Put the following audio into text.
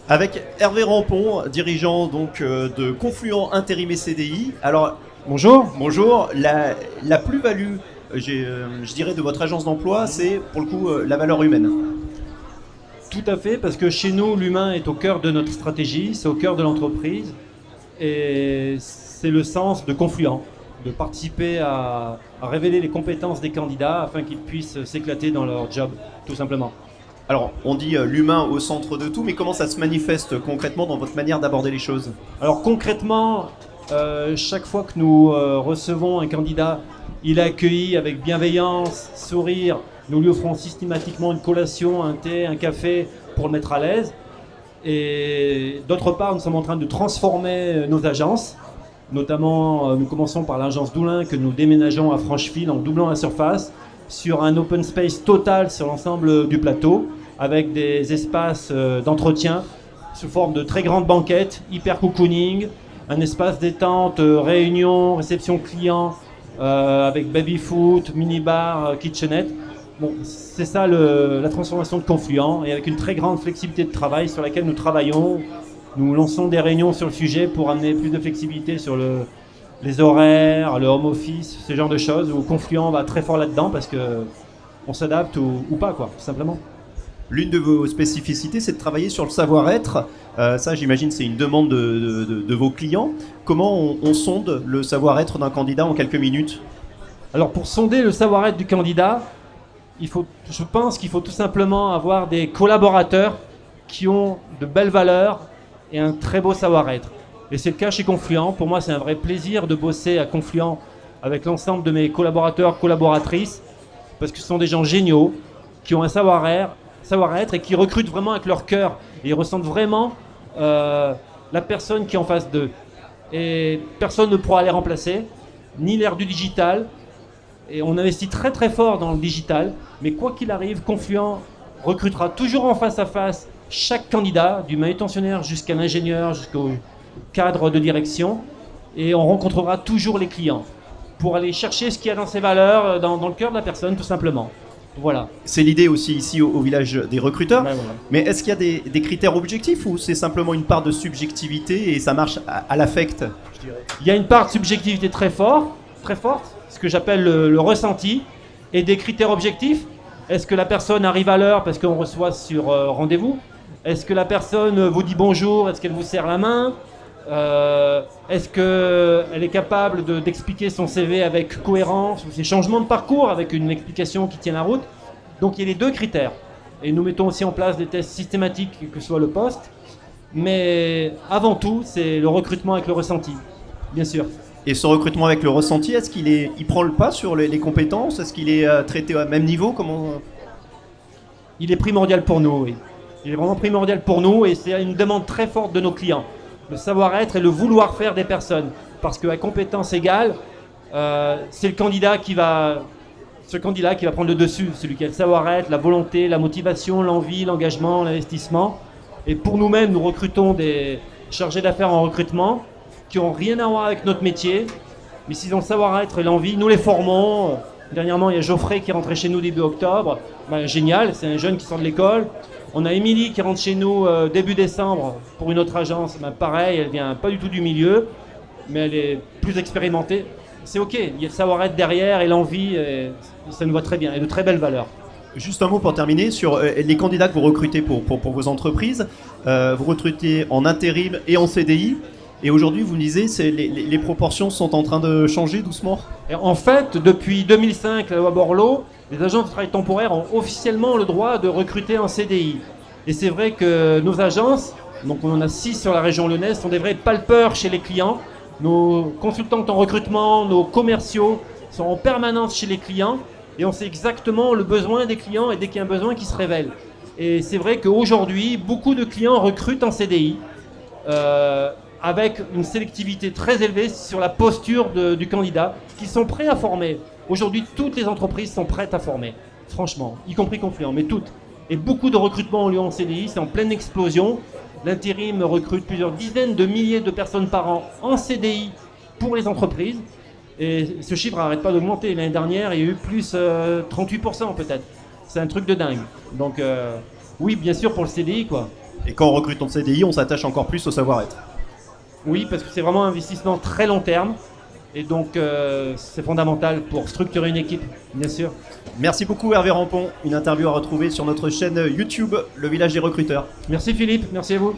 Avec Hervé Rampon, dirigeant donc de Confluent Intérim et CDI. Alors, Bonjour. bonjour, la plus-value, je dirais, de votre agence d'emploi, c'est pour le coup la valeur humaine. Tout à fait, parce que chez nous, l'humain est au cœur de notre stratégie, c'est au cœur de l'entreprise, et c'est le sens de Confluent, de participer à révéler les compétences des candidats afin qu'ils puissent s'éclater dans leur job, tout simplement. Alors, on dit l'humain au centre de tout, mais comment ça se manifeste concrètement dans votre manière d'aborder les choses? Alors concrètement, chaque fois que nous recevons un candidat, il est accueilli avec bienveillance, sourire. Nous lui offrons systématiquement une collation, un thé, un café pour le mettre à l'aise. Et d'autre part, nous sommes en train de transformer nos agences. Notamment, nous commençons par l'agence Doulin que nous déménageons à Francheville en doublant la surface sur un open space total sur l'ensemble du plateau avec des espaces d'entretien sous forme de très grandes banquettes, hyper cocooning, un espace détente, réunion, réception client avec baby-foot, mini-bar, kitchenette. Bon, c'est ça la transformation de Confluent et avec une très grande flexibilité de travail sur laquelle nous travaillons. Nous lançons des réunions sur le sujet pour amener plus de flexibilité sur les horaires, le home office, ce genre de choses où Confluent va très fort là-dedans parce qu'on s'adapte ou pas, quoi, tout simplement. L'une de vos spécificités, c'est de travailler sur le savoir-être. Ça, j'imagine, c'est une demande de vos clients. Comment on sonde le savoir-être d'un candidat en quelques minutes? Alors pour sonder le savoir-être du candidat, je pense qu'il faut tout simplement avoir des collaborateurs qui ont de belles valeurs et un très beau savoir-être. Et c'est le cas chez Confluent. Pour moi, c'est un vrai plaisir de bosser à Confluent avec l'ensemble de mes collaborateurs, collaboratrices, parce que ce sont des gens géniaux qui ont un savoir-être et qui recrutent vraiment avec leur cœur. Et ils ressentent vraiment la personne qui est en face d'eux. Et personne ne pourra les remplacer, ni l'ère du digital. Et on investit très très fort dans le digital, mais quoi qu'il arrive, Confluent recrutera toujours en face à face chaque candidat, du manutentionnaire jusqu'à l'ingénieur, jusqu'au cadre de direction, et on rencontrera toujours les clients pour aller chercher ce qu'il y a dans ses valeurs, dans le cœur de la personne, tout simplement. Voilà. C'est l'idée aussi ici au village des recruteurs. Ouais, voilà. Mais est-ce qu'il y a des critères objectifs ou c'est simplement une part de subjectivité et ça marche à l'affect, je dirais? Il y a une part de subjectivité très forte, ce que j'appelle le ressenti, et des critères objectifs. Est-ce que la personne arrive à l'heure parce qu'on reçoit sur rendez-vous? Est-ce que la personne vous dit bonjour? Est-ce qu'elle vous serre la main? Est-ce qu'elle est capable d'expliquer son CV avec cohérence ou ses changements de parcours avec une explication qui tient la route? Donc il y a les deux critères. Et nous mettons aussi en place des tests systématiques, quel que soit le poste. Mais avant tout, c'est le recrutement avec le ressenti, bien sûr. Et ce recrutement avec le ressenti, est-ce il prend le pas sur les compétences? Est-ce qu'il est traité au même niveau? Il est primordial pour nous, oui. Il est vraiment primordial pour nous et c'est une demande très forte de nos clients. Le savoir-être et le vouloir faire des personnes. Parce qu'à compétence égale, c'est ce candidat qui va prendre le dessus. Celui qui a le savoir-être, la volonté, la motivation, l'envie, l'engagement, l'investissement. Et pour nous-mêmes, nous recrutons des chargés d'affaires en recrutement qui n'ont rien à voir avec notre métier. Mais s'ils ont le savoir-être et l'envie, nous les formons. Dernièrement, il y a Geoffrey qui est rentré chez nous début octobre. Génial, c'est un jeune qui sort de l'école. On a Émilie qui rentre chez nous début décembre pour une autre agence. Pareil, elle vient pas du tout du milieu, mais elle est plus expérimentée. C'est ok, il y a le savoir-être derrière et l'envie, et ça nous va très bien, et de très belles valeurs. Juste un mot pour terminer sur les candidats que vous recrutez pour vos entreprises. Vous recrutez en intérim et en CDI. Et aujourd'hui, vous me disiez, les proportions sont en train de changer doucement. Et en fait, depuis 2005, la loi Borloo, les agences de travail temporaire ont officiellement le droit de recruter en CDI. Et c'est vrai que nos agences, donc on en a 6 sur la région lyonnaise, sont des vrais palpeurs chez les clients. Nos consultants en recrutement, nos commerciaux sont en permanence chez les clients et on sait exactement le besoin des clients et dès qu'il y a un besoin qui se révèle. Et c'est vrai qu'aujourd'hui, beaucoup de clients recrutent en CDI. Avec une sélectivité très élevée sur la posture du candidat, qui sont prêts à former. Aujourd'hui, toutes les entreprises sont prêtes à former, franchement, y compris Confluent, mais toutes. Et beaucoup de recrutements ont lieu en CDI, c'est en pleine explosion. L'intérim recrute plusieurs dizaines de milliers de personnes par an en CDI pour les entreprises. Et ce chiffre n'arrête pas d'augmenter. L'année dernière, il y a eu plus 38% peut-être. C'est un truc de dingue. Donc oui, bien sûr pour le CDI, quoi. Et quand on recrute en CDI, on s'attache encore plus au savoir-être. Oui, parce que c'est vraiment un investissement très long terme. Et donc, c'est fondamental pour structurer une équipe, bien sûr. Merci beaucoup Hervé Rampon. Une interview à retrouver sur notre chaîne YouTube, Le Village des Recruteurs. Merci Philippe, merci à vous.